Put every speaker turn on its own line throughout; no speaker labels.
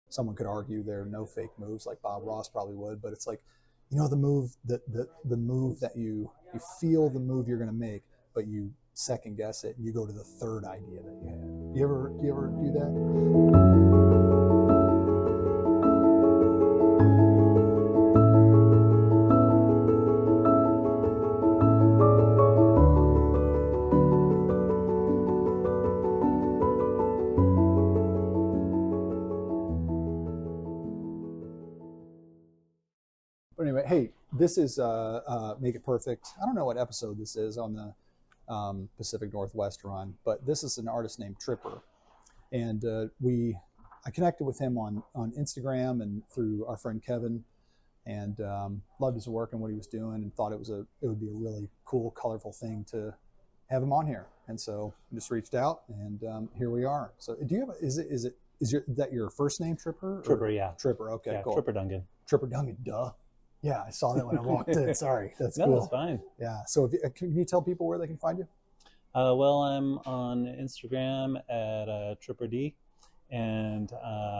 someone could argue there are no fake moves, like Bob Ross probably would, but it's like, the move the move that you feel the move you're going to make, but you second guess it and you go to the third idea that you had. You ever do that? But anyway, hey, this is Make It Perfect. I don't know what episode this is on the Pacific Northwest run, but this is an artist named Tripper, and I connected with him on Instagram and through our friend Kevin, and loved his work and what he was doing, and thought it would be a really cool, colorful thing to have him on here. And so I just reached out, and here we are. So do you have is that your first name, Tripper?
Tripper, yeah.
Tripper, okay,
yeah,
cool.
Tripper Dungan.
Tripper Dungan, duh. Yeah, I saw that when I walked in. Sorry, that's
no,
cool.
That's fine.
Yeah. So can you tell people where they can find you?
Well, I'm on Instagram at TripperD, and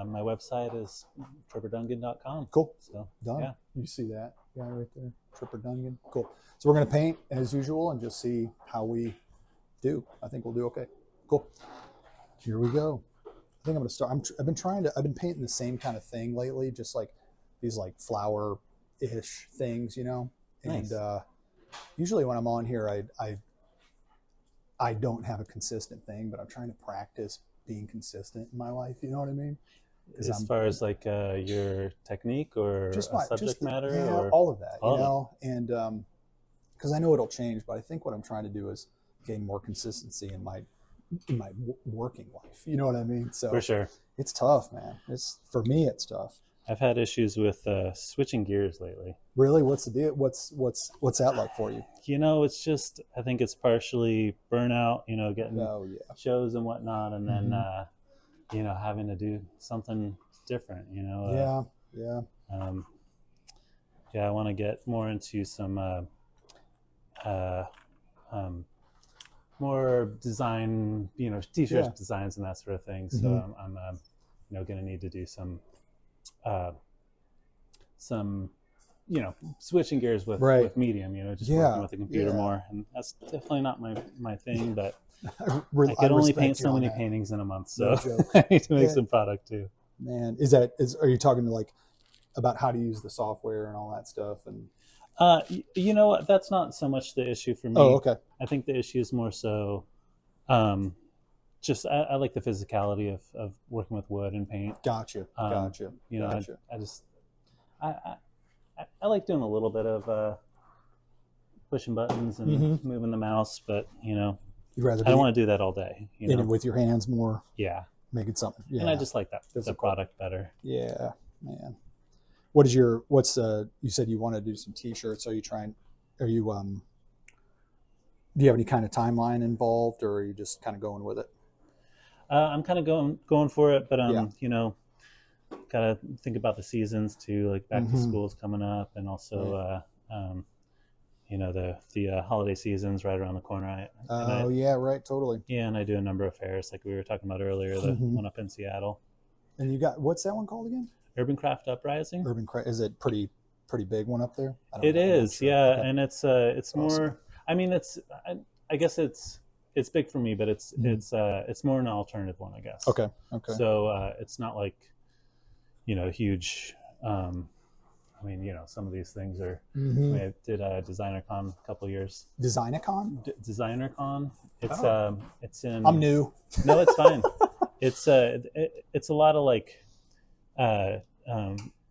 my website is tripperdungan.com.
Cool.
So
done.
Yeah.
You see that guy right there, Tripper Dungan. Cool. So we're gonna paint as usual and just see how we do. I think we'll do okay. Cool. Here we go. I think I'm gonna start. I've been painting the same kind of thing lately, just like these like flower-ish things, and
Nice.
Usually when I'm on here, I don't have a consistent thing, but I'm trying to practice being consistent in my life. You know what I mean?
As far as like your technique or subject matter,
yeah,
or
all of that,
all
and because I know it'll change, but I think what I'm trying to do is gain more consistency in my working life. You know what I mean? So
for sure,
it's tough, man. For me, it's tough.
I've had issues with switching gears lately.
Really? What's the deal? What's that like for you?
It's just, I think it's partially burnout, getting shows and whatnot, and then having to do something different,
Yeah.
I want to get more into some more design, t-shirt designs and that sort of thing. So I'm going to need to do some switching gears with medium, just working with the computer more, and that's definitely not my thing, but I could only paint so many paintings in a month, so I need to make some product too.
Man, are you talking to about how to use the software and all that stuff? And
that's not so much the issue for me.
Oh, okay.
I think the issue is more so just I like the physicality of working with wood and paint.
Gotcha.
I like doing a little bit of pushing buttons and moving the mouse, but I don't want to do that all day.
With your hands more.
Yeah.
Making something. Yeah.
And I just like the product better.
Yeah, man. You said you want to do some t-shirts. Do you have any kind of timeline involved, or are you just kind of going with it?
I'm kind of going for it, but gotta think about the seasons too, like back to school is coming up, and also the holiday season's right around the corner. Right, totally. Yeah, and I do a number of fairs, like we were talking about earlier, the one up in Seattle.
And you got, what's that one called again?
Urban Craft Uprising.
Is it pretty big one up there?
It is, sure. Yeah, okay. And it's
awesome.
More. I mean, I guess it's big for me, but it's more an alternative one, I guess.
Okay.
So it's not like huge. Some of these things are. I did DesignerCon a couple of years.
DesignerCon?
DesignerCon. It's in.
I'm new.
No, it's fine. It's a lot of like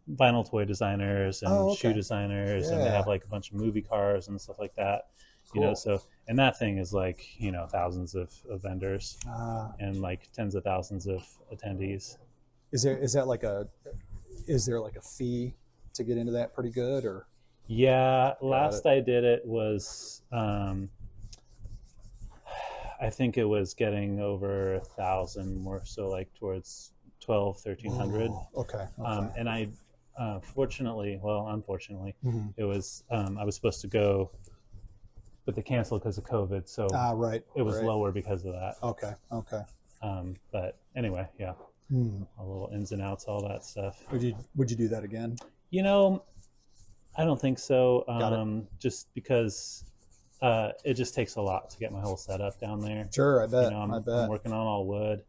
vinyl toy designers and shoe designers, and they have like a bunch of movie cars and stuff like that.
Cool.
So and that thing is like thousands of vendors and like tens of thousands of attendees.
Is there like a fee to get into that pretty good, or?
Yeah, last I did it was I think it was getting over 1,000, more so like towards 1,200, 1,300.
Okay.
And I unfortunately, it was I was supposed to go, but they canceled because of COVID. So
right.
It was lower because of that.
Okay.
But anyway, yeah. all the little ins and outs, all that stuff.
Would you do that again?
You know, I don't think so. Just because it just takes a lot to get my whole setup down there.
Sure, I bet.
You know, I'm working on all wood.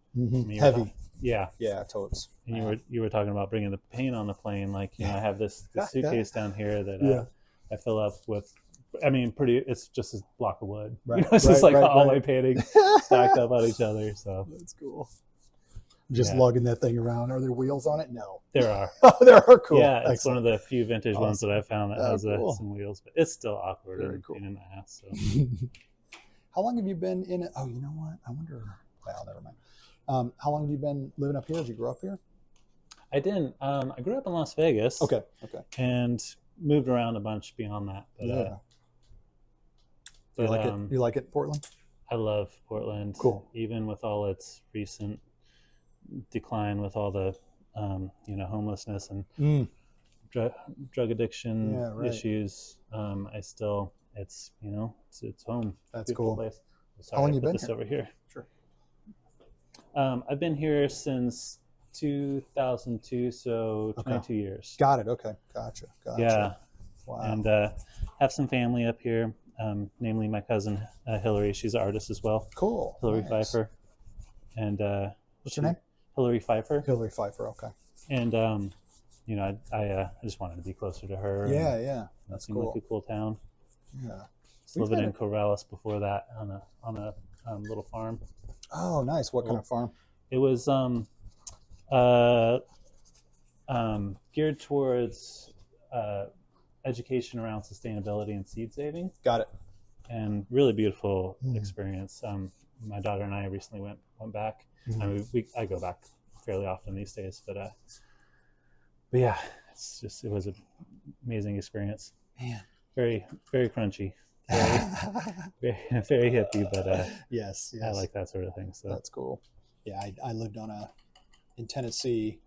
Heavy.
Yeah.
Totes.
And you were talking about bringing the paint on the plane. Like, you know, I have this suitcase down here that I fill up with. I mean, it's just a block of wood. Right. You know, it's just like all my paintings stacked up on each other. So
that's cool. Just lugging that thing around. Are there wheels on it? No.
There are.
Oh, there are. Cool.
Yeah, it's one of the few vintage ones that I found that has some wheels, but it's still awkward and pain in the ass. So.
How long have you been in it? Oh, you know what? I wonder. Well, never mind. How long have you been living up here? Did you grow up here?
I didn't. I grew up in Las Vegas.
Okay.
And moved around a bunch beyond that. But,
do you like it? You like it, Portland?
I love Portland.
Cool.
Even with all its recent decline, with all the homelessness and drug addiction issues, I still it's home.
That's cool.
Place. Sorry,
how long you been
this
here?
Over here?
Sure.
I've been here since 2002, so 22 years.
Got it. Okay. Gotcha.
Yeah.
Wow.
And have some family up here, namely my cousin Hillary. She's an artist as well.
Cool.
Hillary Pfeiffer. And
what's your name?
Hillary Pfeiffer.
Hillary Pfeiffer. Okay.
And I just wanted to be closer to her.
Yeah.
That seemed like a cool town.
Yeah.
Living in Corvallis before that on a little farm.
Oh, nice. What kind of farm?
It was geared towards education around sustainability and seed saving.
Got it.
And really beautiful experience. My daughter and I recently went back. I mean, I go back fairly often these days, but yeah, it was an amazing experience.
Man,
very, very crunchy. Very, very hippie, but
yes,
I like that sort of thing. So
that's cool. Yeah, I lived in Tennessee,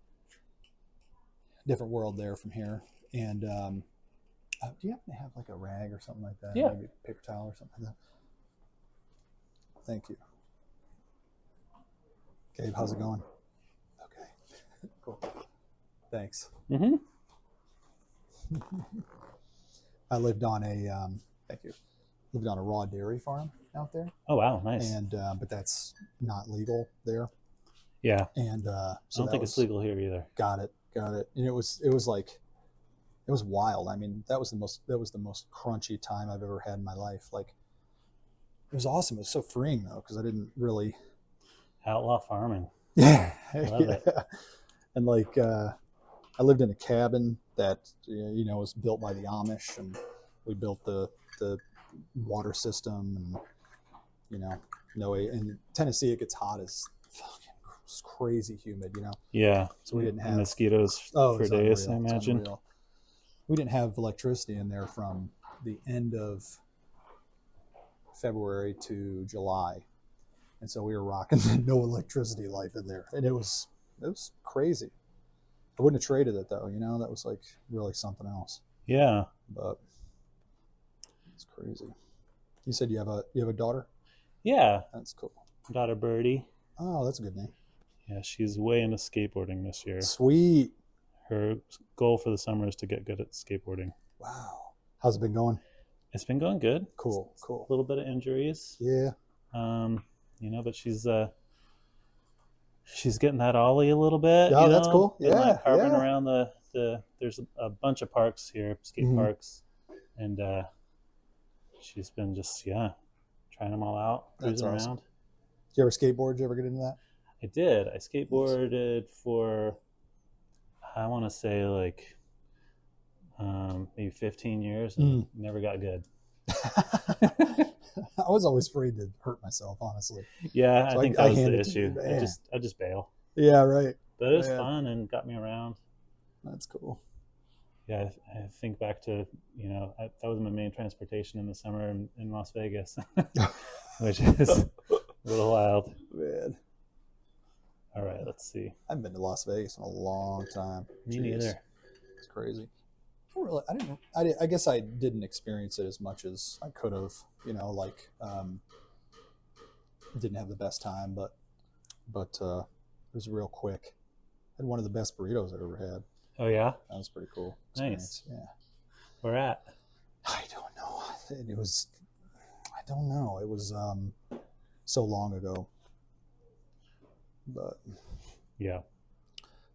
different world there from here. And do you happen to have like a rag or something like that?
Yeah,
maybe a paper towel or something like that. Thank you, Gabe. How's it going? Okay, cool. Thanks. I lived on a thank you. Lived on a raw dairy farm out there.
Oh wow, nice.
And but that's not legal there.
Yeah.
And so
I don't think it's legal here either.
Got it. And it was wild. I mean, that was the most crunchy time I've ever had in my life. Like, it was awesome. It was so freeing though, because I didn't really
outlaw farming.
Yeah.
Love it.
And like I lived in a cabin that was built by the Amish, and we built the water system, and in Tennessee it gets hot as fucking crazy humid,
Yeah.
So we didn't have
mosquitoes for days, I imagine.
We didn't have electricity in there from the end of February to July, and so we were rocking no electricity life in there, and it was crazy. I wouldn't have traded it though, that was like really something else.
Yeah.
But it's crazy. You said you have a daughter?
Yeah.
That's cool.
Daughter Birdie.
Oh, that's a good name.
Yeah, she's way into skateboarding this year.
Sweet.
Her goal for the summer is to get good at skateboarding.
Wow. How's it been going?
It's been going good.
Cool.
A little bit of injuries.
Yeah.
But she's getting that ollie a little bit.
Oh, that's cool. Yeah.
Like carving around there's a bunch of parks here, skate parks, and she's been just trying them all out, cruising around.
Did you ever skateboard? Did you ever get into that?
I did. I skateboarded for, I want to say like maybe 15 years and never got good.
I was always afraid to hurt myself, honestly.
Yeah, so I think that was the issue. I just bail.
Yeah, right.
But it was fun and got me around.
That's cool.
Yeah, I think back to, that was my main transportation in the summer in Las Vegas, which is a little wild.
Man.
All right, let's see.
I haven't been to Las Vegas in a long time.
Me neither.
It's crazy. I guess I didn't experience it as much as I could have, didn't have the best time, but it was real quick. Had one of the best burritos I've ever had.
Oh yeah,
That was pretty cool
nice.
experience. Yeah.
Where at?
I don't know. It was. I don't know. It was so long ago. But
Yeah.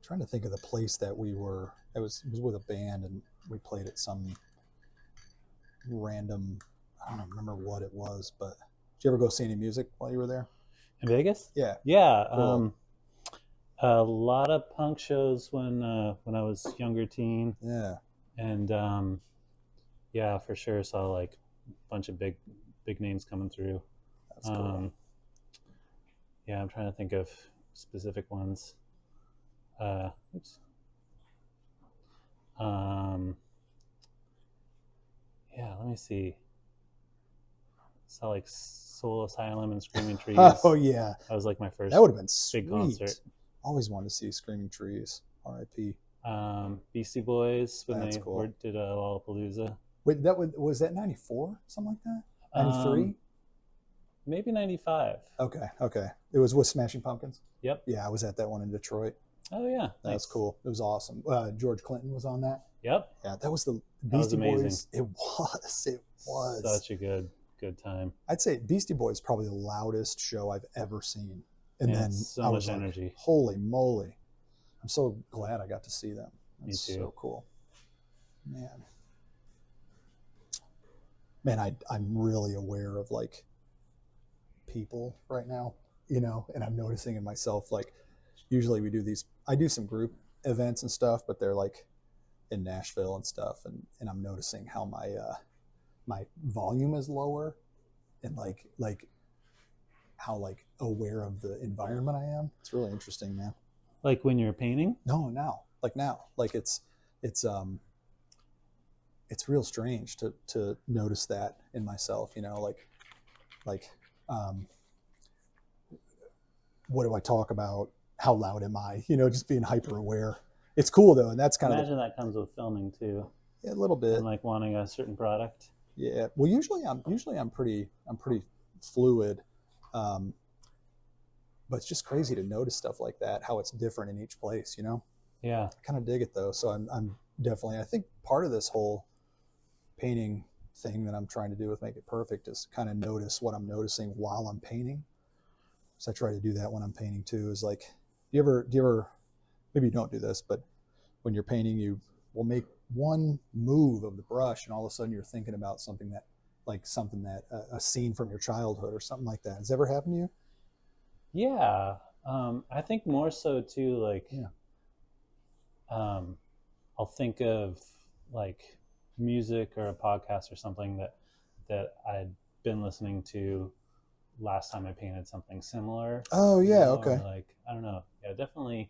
trying to think of the place that we were. It was with a band, and we played at some random. I don't remember what it was, but did you ever go see any music while you were there?
In Vegas?
Yeah.
Yeah.
Cool.
A lot of punk shows when I was younger teen,
Yeah.
and yeah, for sure saw like a bunch of big names coming through.
That's cool.
Yeah, I'm trying to think of specific ones. Oops. Yeah, let me see. Saw like Soul Asylum and Screaming Trees.
Oh yeah.
That was like my first
That would have been sweet.
big concert.
Always wanted to see Screaming Trees. R.I.P.
Beastie Boys when
That's
they
cool.
did Lollapalooza.
Wait, was that 94? Something like that? 93?
Maybe 95.
Okay. It was with Smashing Pumpkins.
Yep.
Yeah, I was at that one in Detroit.
Oh yeah.
That was cool. It was awesome. George Clinton was on that.
Yep.
Yeah, that was the
That was
Beastie
amazing.
Boys. It was.
Such a good time.
I'd say Beastie Boys probably the loudest show I've ever seen. And
Yeah,
then
so
I
much
was like,
energy.
holy moly. I'm so glad I got to see them.
Me
That's
too.
so cool. Man, I'm really aware of like people right now, and I'm noticing in myself, like usually I do some group events and stuff, but they're like in Nashville and stuff. And I'm noticing how my volume is lower, and like how like aware of the environment I am. It's really interesting, man.
Like when you're painting?
No, now. Like it's real strange to notice that in myself, like what do I talk about? How loud am I? Just being hyper aware. It's cool though, and that's kind of
imagine that comes with filming too.
Yeah, a little bit.
And like wanting a certain product.
Yeah. Well, usually I'm pretty fluid. But it's just crazy to notice stuff like that, how it's different in each place,
Yeah.
I kind of dig it though. So I'm definitely, I think part of this whole painting thing that I'm trying to do with Make It Perfect is kind of notice what I'm noticing while I'm painting. So I try to do that when I'm painting too, is like, do you ever, maybe you don't do this, but when you're painting, you will make one move of the brush and all of a sudden you're thinking about something that a scene from your childhood or something like that. Has it ever happened to you?
Yeah. I think more so too, like,
Yeah.
I'll think of like music or a podcast or something that I'd been listening to last time I painted something similar.
Oh yeah. Okay.
Or like, I don't know. Yeah, definitely.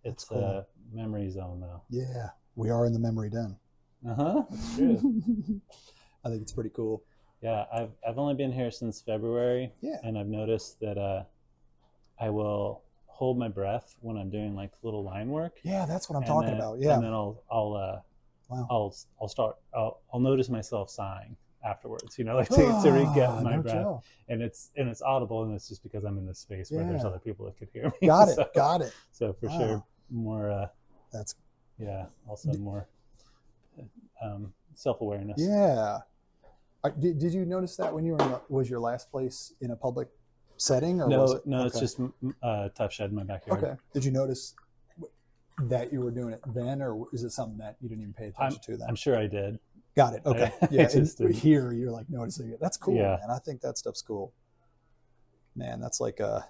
It's
cool.
a memory zone though.
Yeah. We are in the memory den.
That's true.
I think it's pretty cool.
Yeah. I've only been here since February.
Yeah.
And I've noticed that, I will hold my breath when I'm doing like little line work.
Yeah, that's what I'm talking about. Yeah.
And then I'll notice myself sighing afterwards, like to reget my breath.
Joke.
And it's audible, and it's just because I'm in this space where there's other people that could hear me.
Got it.
So for sure, more
that's
also more self-awareness.
Yeah. Did you notice that when you were was your last place in a public setting, or
no,
was it?
No,
okay.
It's just a tough shed in my backyard.
Okay. Did you notice that you were doing it then, or is it something that you didn't even pay attention to then?
I'm sure I did.
Got it. Okay. Yeah. Here you're like noticing it. That's cool,
yeah.
man. I think that stuff's cool. Man, that's like I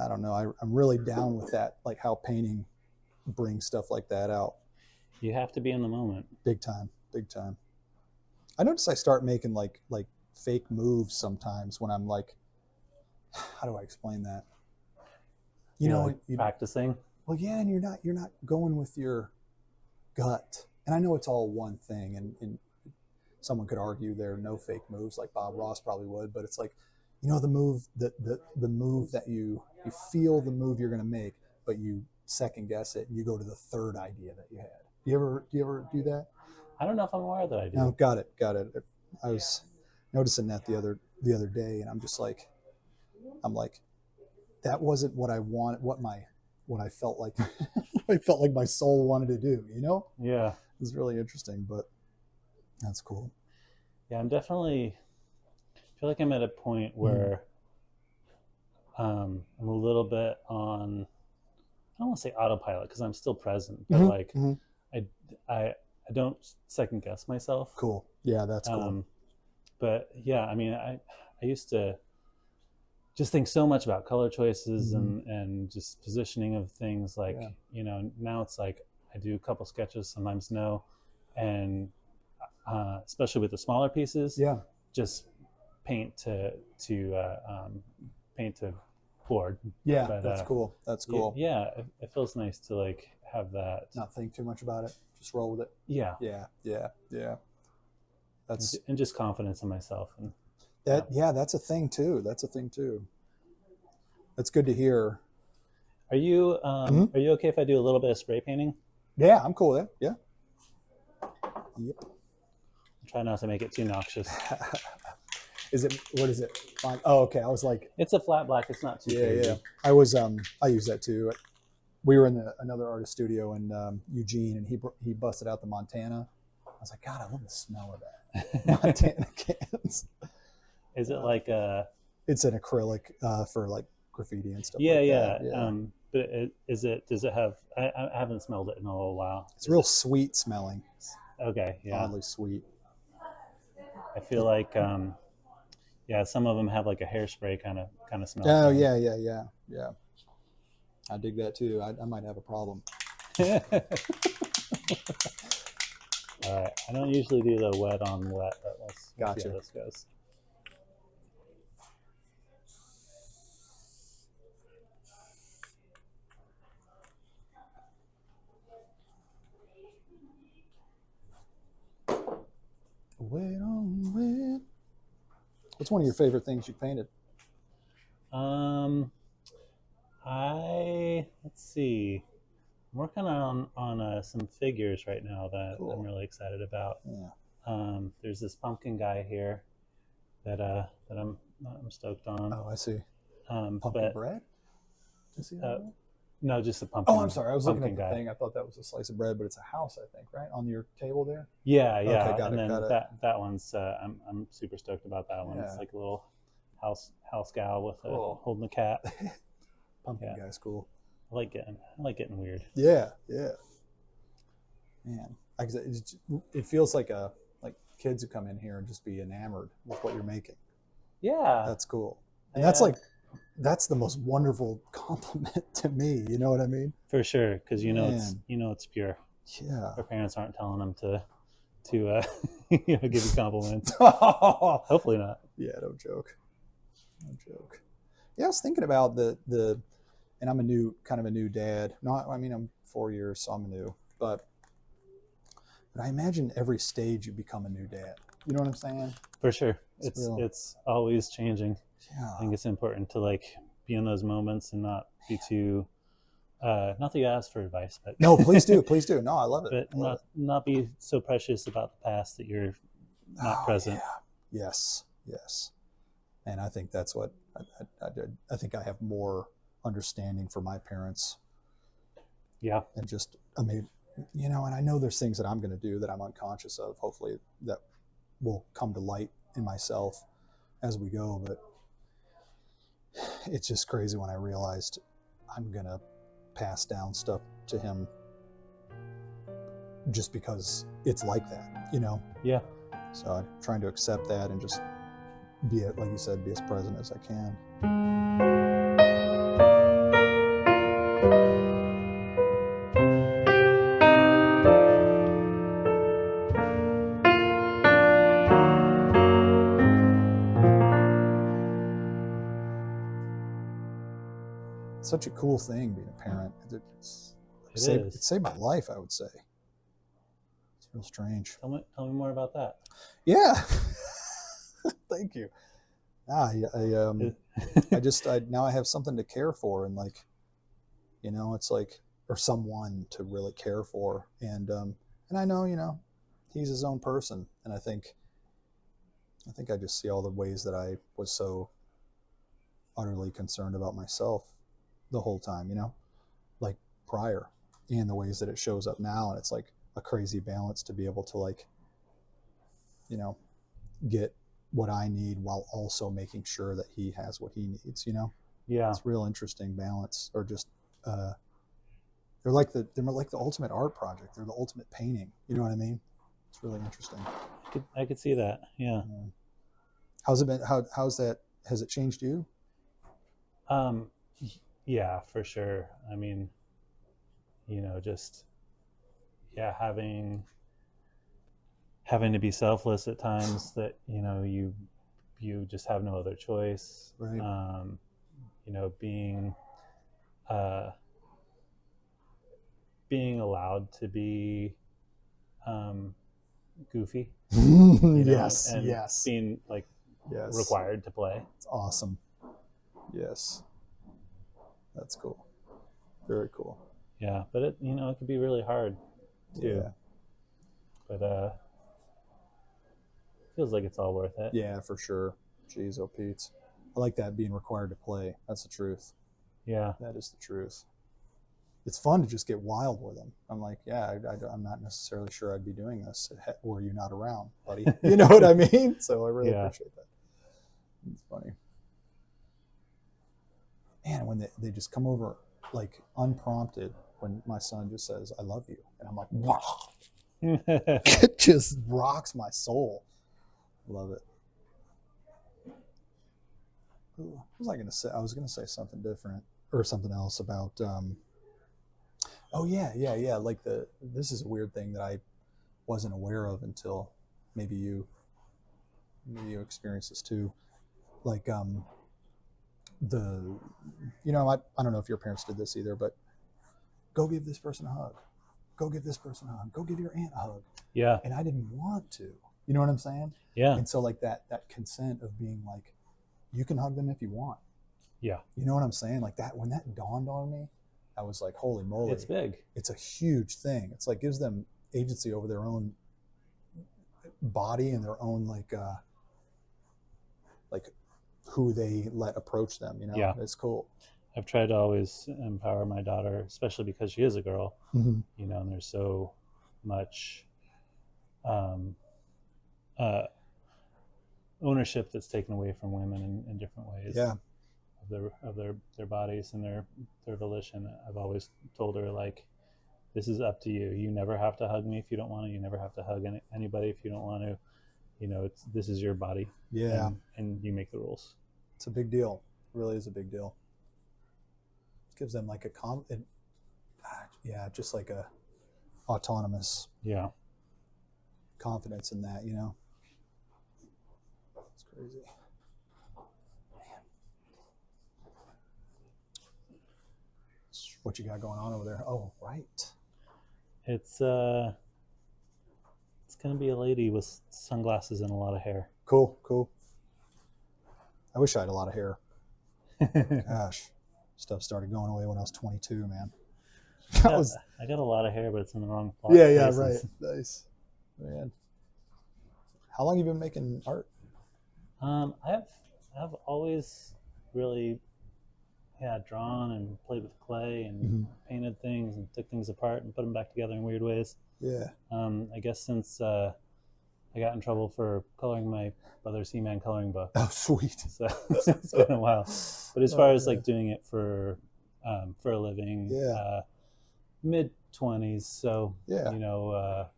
don't know. I'm really down with that, like how painting brings stuff like that out.
You have to be in the moment.
Big time. I notice I start making like fake moves sometimes when I'm like, how do I explain that?
You're practicing.
Well, yeah, and you're not going with your gut. And I know it's all one thing, and someone could argue there are no fake moves, like Bob Ross probably would, but it's like, the move that you feel the move you're going to make, but you second guess it and you go to the third idea that you had. Do you ever do that?
I don't know if I'm aware that I do.
No, got it. I was noticing that the other day, and I'm like, that wasn't what I wanted, what my what I felt like I felt like my soul wanted to do, you know?
Yeah.
It was really interesting, but that's cool.
Yeah, I'm definitely feel like I'm at a point where I'm a little bit on, I don't want to say autopilot because I'm still present, but like I, I don't second guess myself.
Cool. Yeah, that's cool.
But yeah, I mean, I used to just think so much about color choices and just positioning of things. Like, you know, now it's like I do a couple sketches, sometimes no. And especially with the smaller pieces, just paint to board.
Yeah,
but,
that's cool. That's cool.
Yeah, it feels nice to like have that.
Not think too much about it. Just roll with it.
Yeah.
That's
and just confidence in myself and
that. Yeah, that's a thing too. That's good to hear.
Are you okay if I do a little bit of spray painting?
Yeah, I'm cool with it. Yeah. Yep.
Try not to make it too noxious.
What is it? Fine. Oh, okay. I was like,
it's a flat black. It's not too crazy.
Yeah. I was I use that too. We were in another artist studio in Eugene, and he busted out the Montana. I was like, God, I love the smell of that Montana cans.
Is it like
it's an acrylic for like graffiti and stuff.
Yeah. But does it have? I haven't smelled it in a little while.
It's real sweet smelling.
Okay. Yeah.
Oddly sweet.
I feel like some of them have like a hairspray kind of smell.
Oh yeah. I dig that too. I might have a problem.
All right. I don't usually do the wet on wet, but let's see how this goes.
Wet on wet. What's one of your favorite things you painted?
Let's see. I'm working on some figures right now that I'm really excited about.
Yeah.
There's this pumpkin guy here that I'm stoked on.
Oh, I see.
Pumpkin
bread? Does he have that?
No, just a pumpkin.
Oh, I'm sorry. I was looking at the
guy.
thing. I thought that was a slice of bread, but it's a house, I think, right? On your table there?
Yeah.
Okay, got
and
it,
then
got it.
that one's I'm super stoked about that one. It's like a little house gal with holding a cat.
Pumpkin guy's cool.
I like getting weird.
Yeah. Man, it feels like kids who come in here and just be enamored with what you're making.
Yeah,
that's cool. And that's the most wonderful compliment to me. You know what I mean?
For sure, because it's pure.
Yeah.
Our parents aren't telling them to give you compliments. Hopefully not.
Yeah, no joke. Yeah, I was thinking about the and I'm a new dad. I'm 4 years, so I'm new, but I imagine every stage you become a new dad. You know what I'm saying?
For sure. It's always changing.
Yeah.
I think it's important to like be in those moments and not be too not that you ask for advice, but
no, please do. No, I love it.
But not be so precious about the past that you're not present.
Yeah. Yes. And I think that's what I did. I think I have more understanding for my parents.
Yeah.
And just, and I know there's things that I'm going to do that I'm unconscious of. Hopefully that will come to light in myself as we go. But it's just crazy when I realized I'm going to pass down stuff to him just because it's like that,
Yeah.
So I'm trying to accept that and just be, like you said, be as present as I can. Such a cool thing being a parent. It saved my life, I would say. It's real strange.
Tell me more about that.
Yeah. Thank you. Now I have something to care for, and it's like, or someone to really care for. And I know, he's his own person. And I think I just see all the ways that I was so utterly concerned about myself the whole time, like prior, and the ways that it shows up now. And it's like a crazy balance to be able to like, you know, get what I need while also making sure that he has what he needs, you know?
Yeah.
It's real interesting balance, or just, they're like the ultimate art project. They're the ultimate painting. You know what I mean? It's really interesting.
I could see that. Yeah.
How's it been? How's that? Has it changed you?
Yeah, for sure. I mean, you know, just, yeah, having to be selfless at times, that, you know, you just have no other choice.
Right.
You know, being allowed to be goofy. You know,
Yes.
and
Yes.
being like
Yes.
required to play.
It's awesome. Yes. That's cool. Very cool.
Yeah, but it, you know, it can be really hard too.
Yeah.
But feels like it's all worth it.
Yeah, for sure. Jeez, oh Pete. I like that, being required to play. That's the truth.
Yeah.
That is the truth. It's fun to just get wild with them. I'm like, yeah, I'm not necessarily sure I'd be doing this were you not around, buddy. You know what I mean? So I really appreciate that. It's funny. Man, when they just come over like unprompted, when my son just says, I love you. And I'm like, wow. It just rocks my soul. Love it. Ooh, what was I going to say? I was going to say something different, or something else about, oh yeah. Like this is a weird thing that I wasn't aware of until maybe you experience this too. Like, you know, I don't know if your parents did this either, but go give this person a hug. Go give this person a hug. Go give your aunt a hug.
Yeah.
And I didn't want to. You know what I'm saying?
Yeah.
And so like that consent of being like, you can hug them if you want.
Yeah.
You know what I'm saying? Like that, when that dawned on me, I was like, holy moly.
It's big.
It's a huge thing. It's like gives them agency over their own body and their own like who they let approach them, you know?
Yeah.
It's cool.
I've tried to always empower my daughter, especially because she is a girl,
Mm-hmm.
you know, and there's so much ownership that's taken away from women in different ways.
Yeah.
Of their bodies and their volition. I've always told her, like, this is up to you. You never have to hug me if you don't want to. You never have to hug anybody if you don't want to. You know, this is your body.
Yeah.
And you make the rules.
It's a big deal. It really is a big deal. It gives them like just like a autonomous confidence in that, you know? It's crazy. Man. What you got going on over there? Oh, right.
It's gonna be a lady with sunglasses and a lot of hair.
Cool. I wish I had a lot of hair. Gosh, stuff started going away when I was 22, man.
I got a lot of hair, but it's in the wrong place.
Yeah, right. Nice, man. How long have you been making art?
I've always really drawn and played with clay and painted things and took things apart and put them back together in weird ways.
Yeah.
I guess since I got in trouble for coloring my brother's He-Man coloring book.
Oh, sweet.
So it's been a while. But as far as like doing it for a living, mid-20s. So, you know,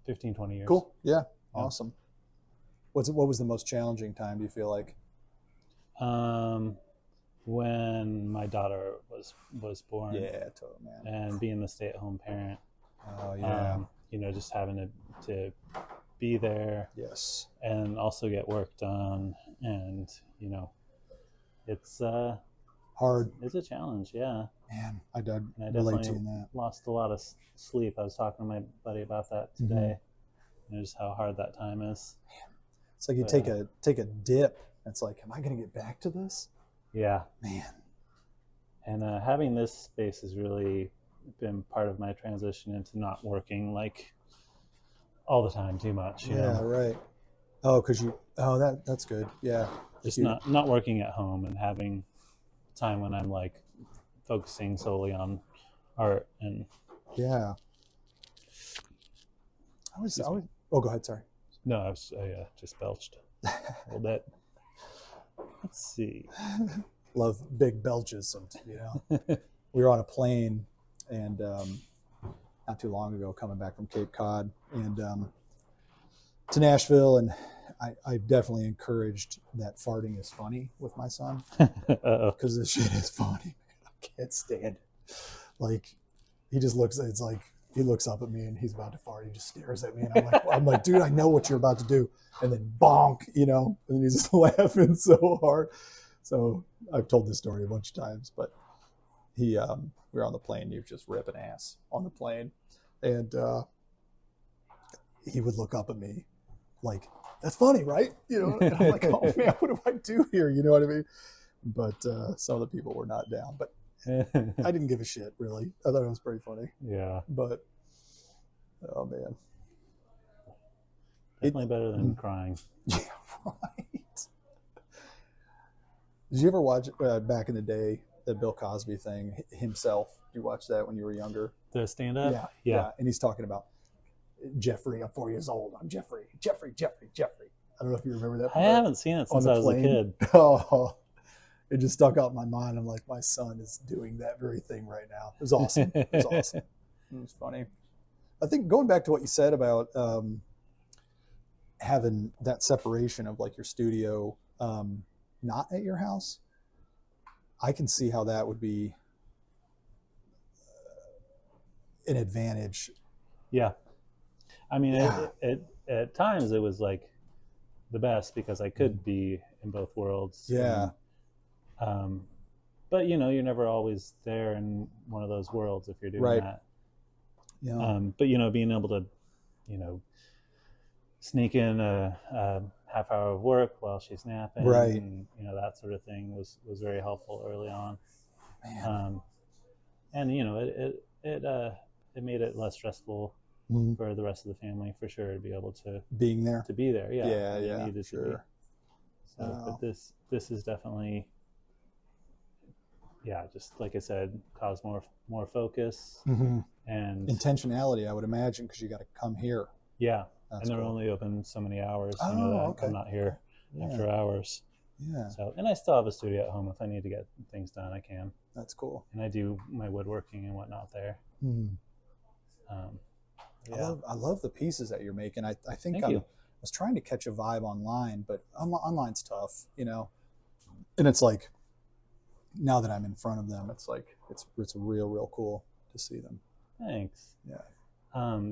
15, 20 years.
Cool. Yeah. Awesome. What was the most challenging time, do you feel like?
When my daughter was born.
Yeah, totally, man.
And being the stay-at-home parent.
Oh, yeah.
You know, just having to be there.
Yes. And
also get work done. And, you know, it's
hard.
It's a challenge, yeah.
Man, I did
relate
to that.
Lost a lot of sleep. I was talking to my buddy about that today. You know, just how hard that time is.
Man. It's like you take a dip. It's like, am I going to get back to this?
Yeah.
Man.
And having this space has really been part of my transition into not working like all the time too much. You know?
Right. Oh, that's good. Yeah.
Just not working at home and having time when I'm like focusing solely on art. And
Yeah. Oh, go ahead. Sorry.
no, I just belched a little bit. Let's see.
Love big belches. We were on a plane and not too long ago coming back from Cape Cod and to Nashville, and I definitely encouraged that farting is funny with my son because this shit is funny. I can't stand it. Like he just looks. It's like he looks up at me and he's about to fart. He just stares at me, and I'm like, dude, I know what you're about to do. And then bonk, and he's just laughing so hard. So I've told this story a bunch of times, but we were on the plane. He was just ripping ass on the plane, and he would look up at me like, "That's funny, right?" And I'm like, "Oh man, what do I do here?" You know what I mean? But some of the people were not down, but I didn't give a shit really. I thought it was pretty funny.
Yeah,
but oh man,
definitely better than crying.
Yeah, right. Did you ever watch back in the day the Bill Cosby thing himself? Did you watch that when you were younger?
The stand-up?
Yeah. And he's talking about Jeffrey. I'm 4 years old. I'm Jeffrey. I don't know if you remember that.
I haven't seen it since I was a kid.
Oh, it just stuck out in my mind. I'm like, my son is doing that very thing right now. It was awesome. It was funny. I think going back to what you said about having that separation of like your studio not at your house, I can see how that would be an advantage.
Yeah. I mean, it at times it was like the best because I could be in both worlds.
Yeah.
And, but you're never always there in one of those worlds if you're doing that.
Yeah.
But being able to, sneak in a half hour of work while she's napping,
right?
And that sort of thing was very helpful early on.
Man.
And it made it less stressful for the rest of the family for sure to be able to
be there.
Yeah. Needed
sure.
to be. So, but this is definitely, just like I said, cause more focus and
intentionality. I would imagine because you got to come here.
Yeah.
That's
and they're
cool.
only open so many hours.
Okay.
I'm not here after hours.
Yeah.
So, and I still have a studio at home. If I need to get things done, I can.
That's cool.
And I do my woodworking and whatnot there.
I love the pieces that you're making. I think I was trying to catch a vibe online, but online's tough, And it's like, now that I'm in front of them, it's like it's real cool to see them.
Thanks.
Yeah.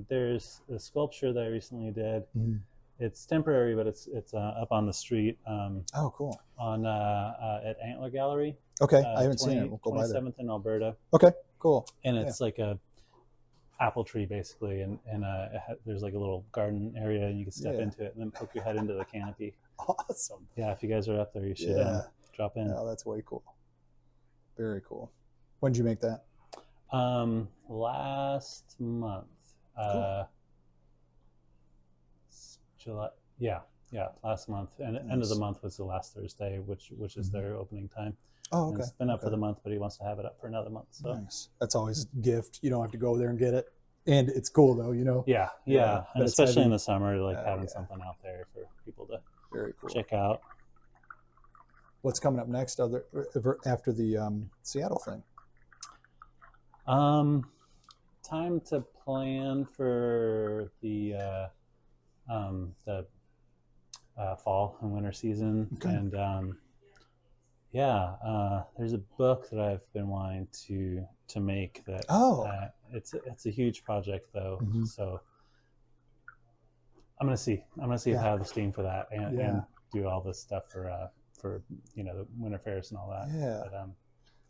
There's a sculpture that I recently did. It's temporary, but it's up on the street.
Oh, cool.
On at Antler Gallery.
Okay, I haven't seen it. We'll go by there.
27th in Alberta.
Okay, cool.
And it's like a apple tree basically, and there's like a little garden area, and you can step into it and then poke your head into the canopy.
Awesome.
Yeah, if you guys are up there, you should drop in.
Oh, that's way cool. Very cool. When did you make that?
Last month.
Cool.
July. Yeah, last month. And end of the month was the last Thursday, which is their opening time.
Oh, okay.
And it's been up for the month, but he wants to have it up for another month. So
nice. That's always a gift. You don't have to go there and get it. And it's cool though,
Yeah. And especially in the summer, like having something out there for people to
very cool.
check out.
What's coming up next after the Seattle thing?
Time to plan for the fall and winter season.
Okay.
And there's a book that I've been wanting to make that it's a huge project though. So I'm gonna see if I have the steam for that and do all this stuff for the winter fairs and all that. But,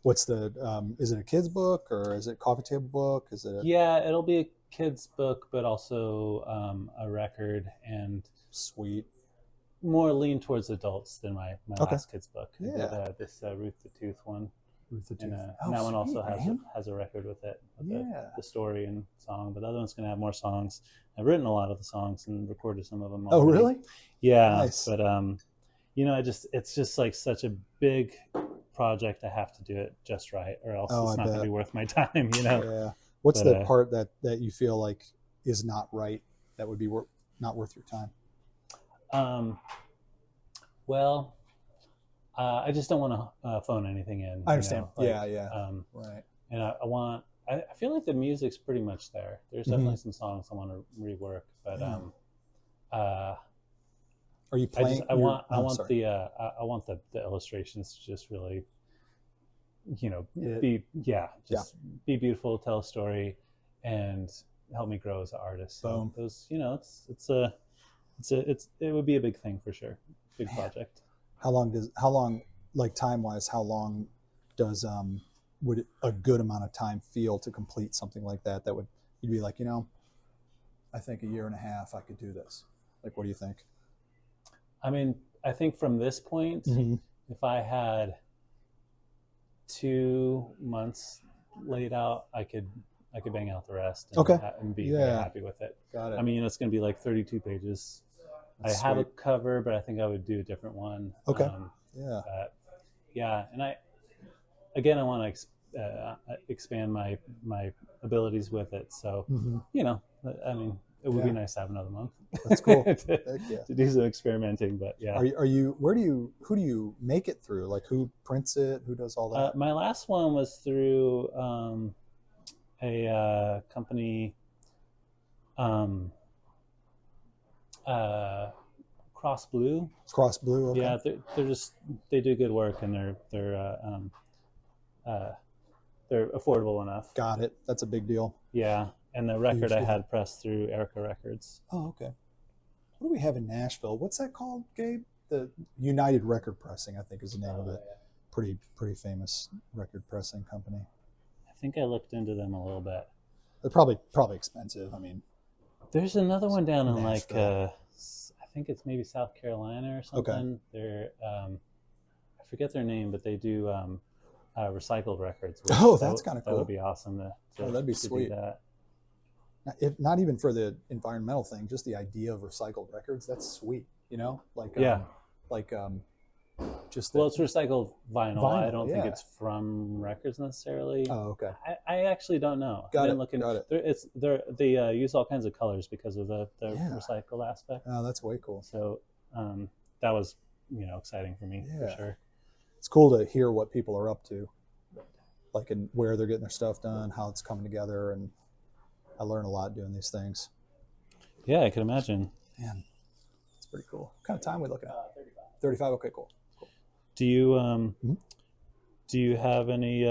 what's the is it a kid's book or is it a coffee table book? Is it
it'll be a kid's book, but also a record, and
sweet,
more lean towards adults than my last kid's book.
Yeah.
This Ruth the Tooth one.
Ruth the Tooth.
And that one also has a record with it, with the story and song, but the other one's going to have more songs. I've written a lot of the songs and recorded some of them already.
Oh, really?
Yeah.
Nice.
But it's just like such a big project, I have to do it just right, or else
Oh,
it's
I
not going to
bet.
be worth my time, you know.
Yeah. What's
But
the part that you feel like is not right, that would be not worth your time?
um, well, I just don't want to phone anything in,
I
you
understand.
know. Like,
Yeah, yeah. Right.
and I want. I feel like the music's pretty much there. There's
Hmm.
definitely some songs I want to rework, but
Yeah.
uh,
Are you playing?
I want
Sorry.
I want the illustrations to just really, you know,
Yeah.
just be beautiful, tell a story, and help me grow as an artist. So
Boom.
those, you know, it would be a big thing for sure, big
Man.
project.
How long, like time wise, how long does would a good amount of time feel to complete something like that? That would, you'd be like, I think a year and a half I could do this. Like, what do you think?
I mean, I think from this point,
Mm-hmm.
if I had 2 months laid out, I could bang out the rest and,
Okay.
and be very happy with it.
Got it.
I mean, it's going to be like 32 pages.
That's
I have
sweet.
a cover, but I think I would do a different one.
Okay. Yeah.
Yeah, and I want to expand my abilities with it. So,
Mm-hmm.
you know, I mean, it would be nice to have another month.
That's cool.
to do some experimenting, but yeah.
Are you? Who do you make it through? Like, who prints it? Who does all that?
My last one was through a company, Cross Blue.
Cross Blue. Okay.
Yeah, they do good work, and they're affordable enough.
Got it. That's a big deal.
Yeah, and the record I had pressed through Erica Records.
Oh, okay. What do we have in Nashville? What's that called, Gabe? The United Record Pressing, I think, is the name of it. Pretty famous record pressing company.
I think I looked into them a little bit.
They're probably expensive. I mean,
there's another one down in like
Nashville.
I think it's maybe South Carolina or something.
Okay.
They're I forget their name, but they do recycled records.
Oh, that's kind of cool.
That would be awesome to
that'd be sweet.
Do that.
If not even for the environmental thing, just the idea of recycled records, that's sweet. Just
it's recycled vinyl. I don't think
yeah.
it's from records necessarily.
Oh, okay.
I actually don't know.
Got it.
They use all kinds of colors because of the recycled aspect.
Oh, that's way cool.
So that was exciting for me for sure.
It's cool to hear what people are up to, like, and where they're getting their stuff done, how it's coming together, and I learn a lot doing these things.
Yeah, I can imagine.
Man, it's pretty cool. What kind of time are we looking at? 35. Okay, cool.
Do you do you have any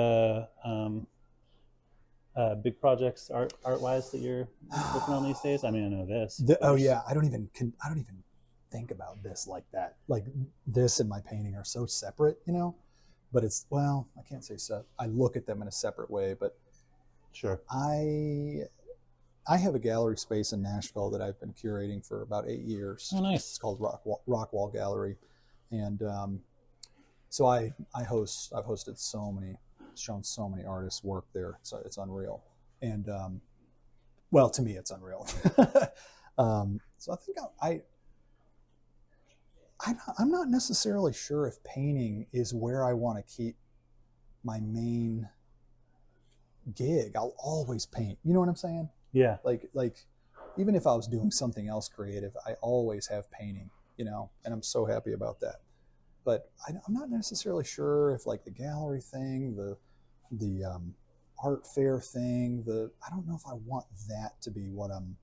big projects art wise that you're working on these days? I mean, I know this.
Yeah, I don't even think about this like that. Like, this and my painting are so separate, But it's, well, I can't say so. I look at them in a separate way, but
sure.
I have a gallery space in Nashville that I've been curating for about 8 years.
Oh, nice.
It's called Rock Wall Gallery, and so I've hosted shown so many artists work there. So it's unreal, and well, to me, it's unreal. So I think I'm not necessarily sure if painting is where I want to keep my main gig. I'll always paint. You know what I'm saying?
Yeah.
Like even if I was doing something else creative, I always have painting, and I'm so happy about that. But I'm not necessarily sure if, like, the gallery thing, the art fair thing, I don't know if I want that to be what I'm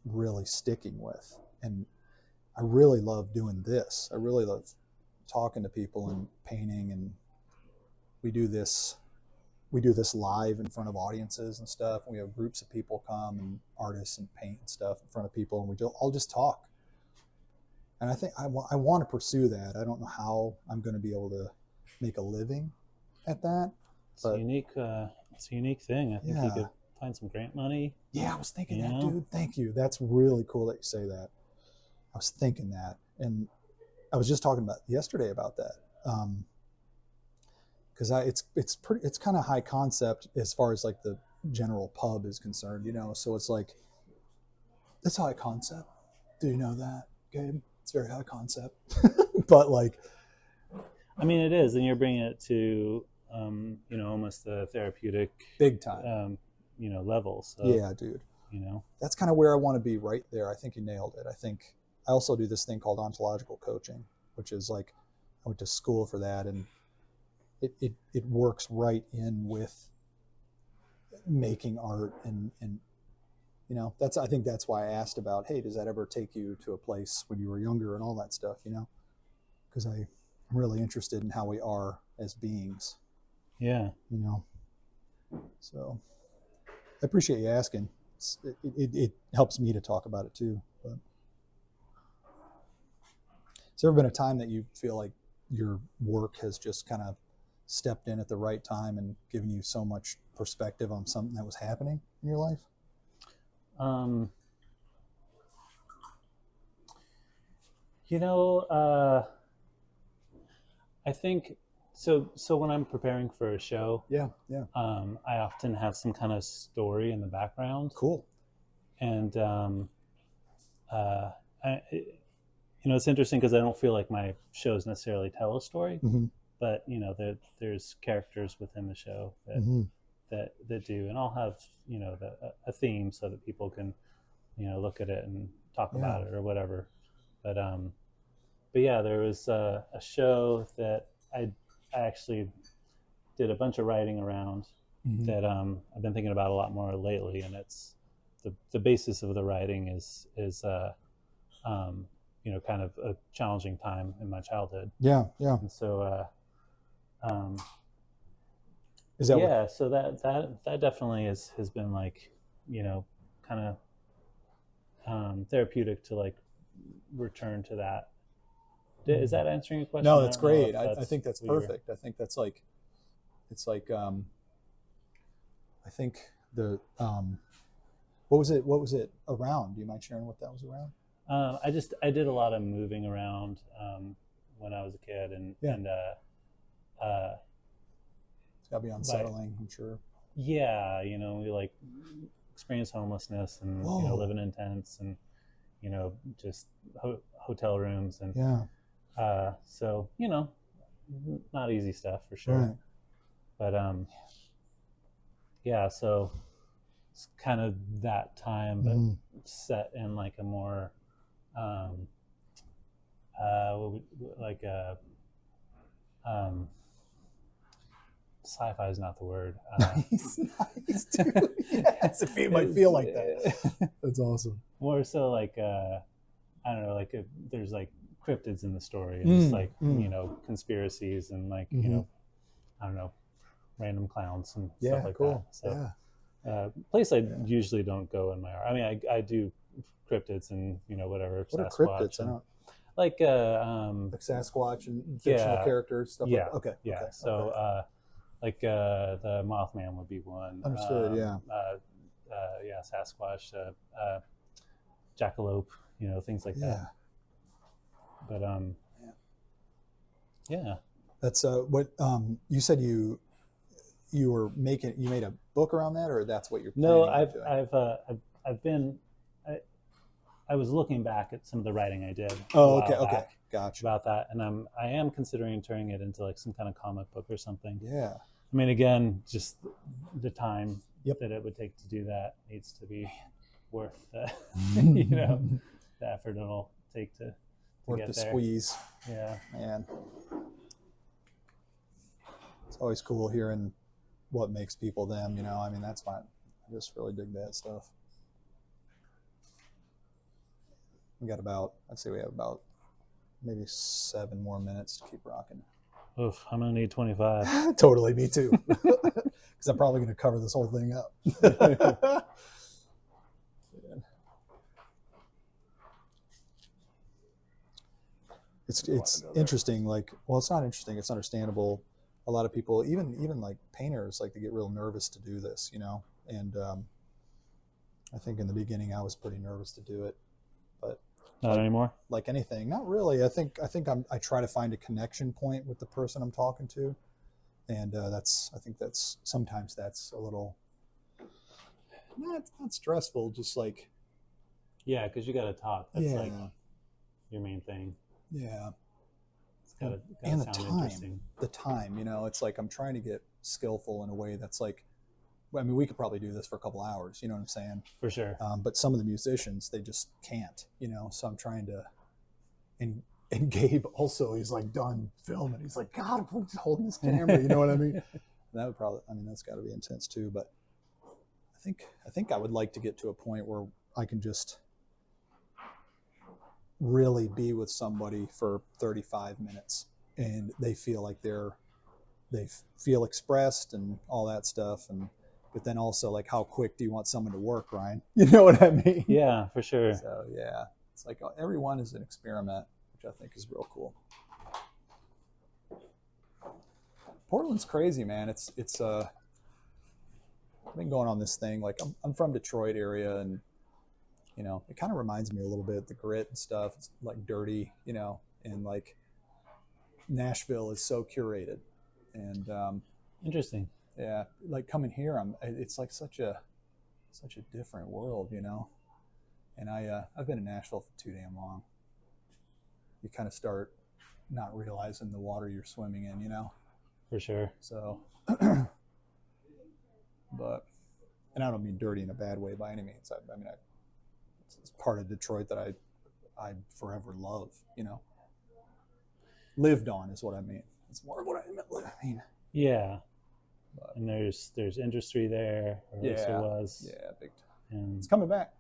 really sticking with. And I really love doing this. I really love talking to people and painting, and we do this live in front of audiences and stuff. And we have groups of people come, and artists, and paint and stuff in front of people, and I'll just talk. And I think I want to pursue that. I don't know how I'm going to be able to make a living at that.
It's a unique thing. I think you could find some grant money.
Yeah, I was thinking that, dude. Thank you. That's really cool that you say that. I was thinking that, and I was just talking yesterday about that. Because it's kind of high concept as far as, like, the general pub is concerned, So it's like, it's high concept. Do you know that, Gabe? It's very high concept. But, like,
I mean, it is, and you're bringing it to, almost the therapeutic,
big time.
Level. So,
yeah, dude. That's kind of where I want to be right there. I think you nailed it. I think I also do this thing called ontological coaching, which is like I went to school for that, and it works right in with making art and I think that's why I asked about, hey, does that ever take you to a place when you were younger and all that stuff, because I'm really interested in how we are as beings.
Yeah.
So I appreciate you asking. It helps me to talk about it too. But has there ever been a time that you feel like your work has just kind of stepped in at the right time and given you so much perspective on something that was happening in your life?
I think so when I'm preparing for a show, I often have some kind of story in the background.
Cool.
And it's interesting because I don't feel like my shows necessarily tell a story, but there's characters within the show that do, and I'll have a theme so that people can look at it and talk about it or whatever. But yeah, there was a show that I actually did a bunch of writing around that I've been thinking about a lot more lately, and it's the basis of the writing is kind of a challenging time in my childhood.
Yeah.
And so
is that
so that definitely has been like kind of therapeutic to like return to that. Is that answering your question?
No, that's great. I think that's perfect. I think that's like, it's like, I think the, what was it around? Do you mind sharing what that was around?
I did a lot of moving around when I was a kid, and it's
gotta be unsettling, I'm sure.
Yeah, we like experience homelessness and living in tents and just hotel rooms and so not easy stuff for sure. Right. But so it's kind of that time, but set in like a more sci-fi is not the word.
Nice, dude. Yes, it might feel like that. That's awesome.
More so like I don't know, like there's like cryptids in the story, and it's like conspiracies and like I don't know, random clowns and stuff like that. So place I usually don't go in my art. I mean, I do cryptids and whatever.
What are cryptids?
And, like
Sasquatch and fictional characters, stuff like that. Okay.
So like the Mothman would be one.
Understood.
Sasquatch, jackalope, things like that. But
that's what you said you made a book around that, or that's what you're planning on doing?
I was looking back at some of the writing I did.
Okay, gotcha.
About that, and I am considering turning it into like some kind of comic book or something.
Yeah.
I mean, again, just the time that it would take to do that needs to be worth the the effort it'll take to
worth
get
the
there.
Squeeze.
Yeah,
man. It's always cool hearing what makes people them. I mean, that's fine. I just really dig that stuff. We have about maybe 7 more minutes to keep rocking.
Oof, I'm gonna need 25.
Totally, me too. Because I'm probably going to cover this whole thing up. It's interesting. Like, well, it's not interesting. It's understandable. A lot of people, even like painters, like they get real nervous to do this, And I think in the beginning I was pretty nervous to do it, but
not anymore.
Like anything, not really. I think I try to find a connection point with the person I'm talking to, and I think that's sometimes a little not stressful, just like
because you got to talk. That's like your main thing.
Yeah.
gotta
and
sound interesting.
the time, you know, it's like I'm trying to get skillful in a way that's like, I mean, we could probably do this for a couple hours, you know what I'm saying?
For sure.
But some of the musicians, they just can't, you know, so I'm trying to, and Gabe also, he's like done filming. He's like, God, I'm just holding this camera, you know what I mean? That would probably, I mean, that's got to be intense too. But I think I would like to get to a point where I can just really be with somebody for 35 minutes and they feel like they feel expressed and all that stuff. And but then also, like, how quick do you want someone to work, Ryan? You know what I mean?
Yeah, for sure.
So yeah, it's like everyone is an experiment, which I think is real cool. Portland's crazy, man. It's I've been going on this thing. Like I'm from Detroit area, and you know, it kind of reminds me a little bit of the grit and stuff. It's like dirty, you know, and like Nashville is so curated, and
Interesting.
yeah, like coming here, it's like such a different world, you know. And I've been in Nashville for too damn long. You kind of start not realizing the water you're swimming in, you know.
For sure.
So, but, and I don't mean dirty in a bad way by any means. I mean, it's part of Detroit that I forever love, you know. Lived on is what I mean. It's more of what I mean.
Yeah.
But,
and there's industry there, or at least there was.
Yeah, big time.
And
it's coming back.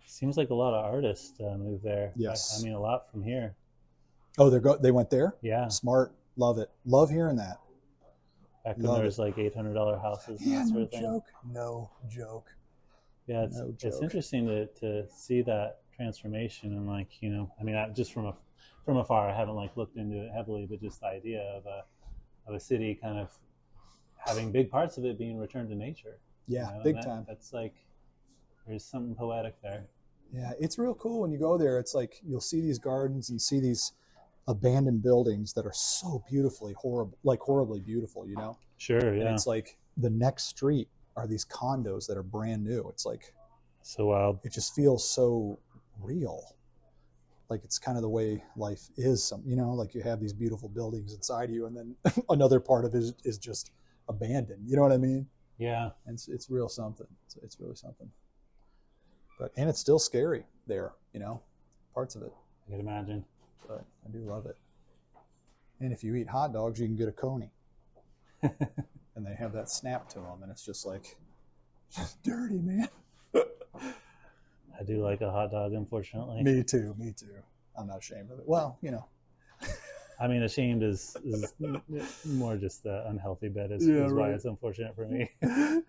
Seems like a lot of artists move there.
Yes.
I mean, a lot from here.
Oh, they went there?
Yeah.
Smart. Love it. Love hearing that.
Back when there was like $800 houses and that sort of thing.
No joke.
Yeah, it's interesting to see that transformation, and like, you know, I mean, just from afar, I haven't like looked into it heavily, but just the idea of a city kind of having big parts of it being returned to nature.
Yeah,
you know?
big time.
That's like, there's something poetic there.
Yeah, it's real cool when you go there. It's like you'll see these gardens and see these abandoned buildings that are so horribly beautiful, you know?
Sure, yeah.
And it's like the next street are these condos that are brand new. It's like
so wild.
It just feels so real. Like it's kind of the way life is, you know, like you have these beautiful buildings inside you and then another part of it is just abandoned. You know what I mean?
Yeah.
And it's real something. It's really something. And it's still scary there, you know, parts of it.
I can imagine.
But I do love it. And if you eat hot dogs, you can get a coney. And they have that snap to them, and it's just like, just dirty, man.
I do like a hot dog, unfortunately.
Me too. I'm not ashamed of it. Well, you know.
I mean, ashamed is more just the unhealtly bit is why it's unfortunate for me. I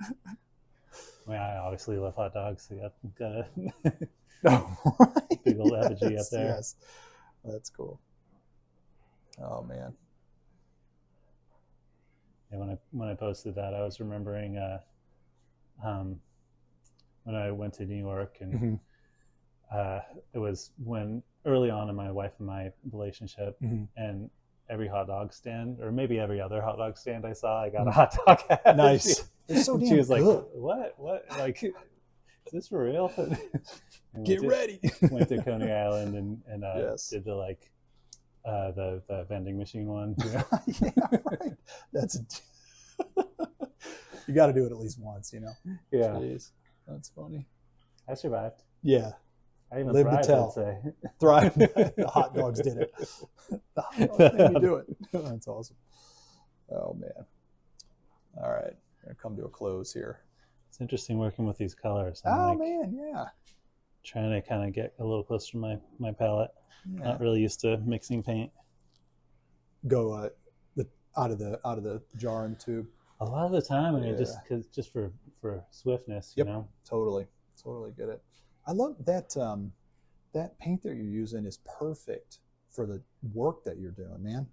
mean, I obviously love hot dogs. So you got a big old effigy up there.
Yes, that's cool. Oh man.
Yeah, when I posted that, I was remembering when I went to New York, and it was when early on in my wife and my relationship, and every hot dog stand, or maybe every other hot dog stand I saw, I got a hot dog hat.
Nice. It's so damn
she was
good.
Like, what? Like, is this for real?
Get ready.
Went to Coney Island and did the vending machine one.
Yeah, right. You got to do it at least once, you know.
Yeah.
Jeez, that's funny.
I survived.
Yeah.
I even
lived to tell.
I'd say.
Thrive. The hot dogs did it. The hot dogs made me do it. That's awesome. Oh man. All right, I'm gonna come to a close here.
It's interesting working with these colors.
Man, yeah.
Trying to kind of get a little closer to my palette. Yeah. Not really used to mixing paint.
Go out of the jar and tube.
A lot of the time, I mean, just for swiftness, you know.
Totally get it. I love that that paint that you're using is perfect for the work that you're doing, man.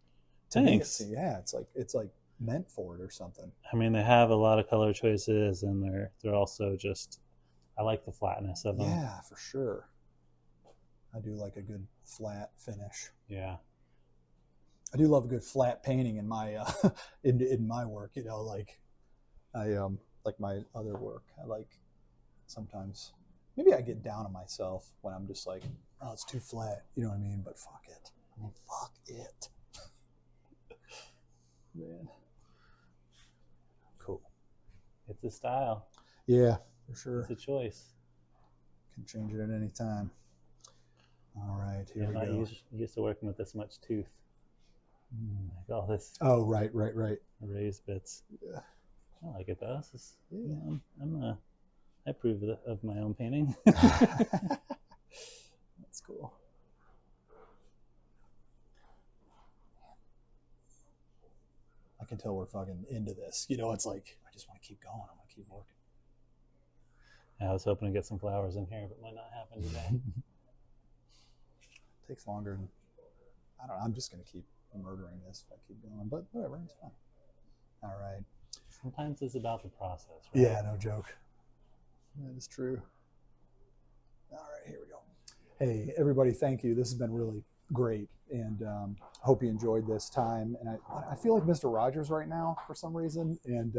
Thanks.
It's like meant for it or something.
I mean, they have a lot of color choices, and they're also just, I like the flatness of them.
Yeah, for sure. I do like a good flat finish.
Yeah.
I do love a good flat painting in my in my work, you know, like I like my other work. I like sometimes maybe I get down on myself when I'm just like, oh, it's too flat, you know what I mean? But fuck it. Man. Cool.
It's a style.
Yeah, for sure.
It's a choice.
Can change it at any time. All right, here
You're
we
not
go.
used to working with this much tooth. Like all this.
Oh, right.
Raised bits.
Yeah.
I like it though.
Yeah.
I approve of my own painting.
That's cool. I can tell we're fucking into this. You know, it's like, I just want to keep going. I want to keep working.
Yeah, I was hoping to get some flowers in here, but might not happen today.
Takes longer than, I don't know. I'm just going to keep murdering this if I keep going, but whatever, it's fine. All right.
Sometimes it's about the process, right?
Yeah, no joke. That is true. All right, here we go. Hey, everybody, thank you. This has been really great, and hope you enjoyed this time. And I feel like Mr. Rogers right now for some reason, and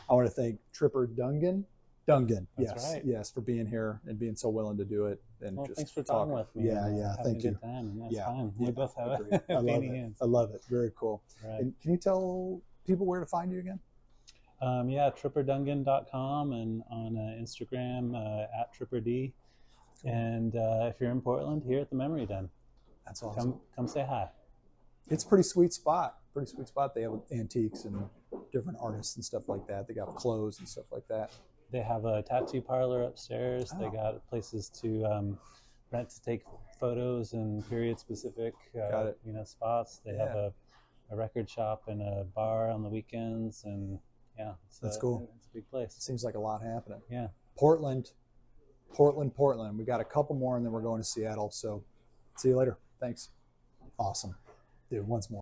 I want to thank Tripper Dungan. Dungan,
That's right.
Yes, for being here and being so willing to do it. And
Well,
just
thanks for talking with me.
Yeah, thank you.
A good time, and that's
Yeah,
fine.
yeah,
We both have
agreed. I love
painting
it.
hands.
I love it. Very cool.
Right.
And can you tell people where to find you again?
Yeah, tripperdungan.com and on Instagram at tripperd.
Cool.
And if you're in Portland, here at the Memory Den.
That's awesome.
Come say hi.
It's a pretty sweet spot. They have antiques and different artists and stuff like that. They got clothes and stuff like that.
They have a tattoo parlor upstairs.
Oh.
They got places to rent to take photos and period specific spots. They have a record shop and a bar on the weekends, and
that's cool.
It's a big place.
Seems like a lot happening.
Yeah.
Portland. We got a couple more and then we're going to Seattle. So see you later. Thanks. Awesome. Dude, once more.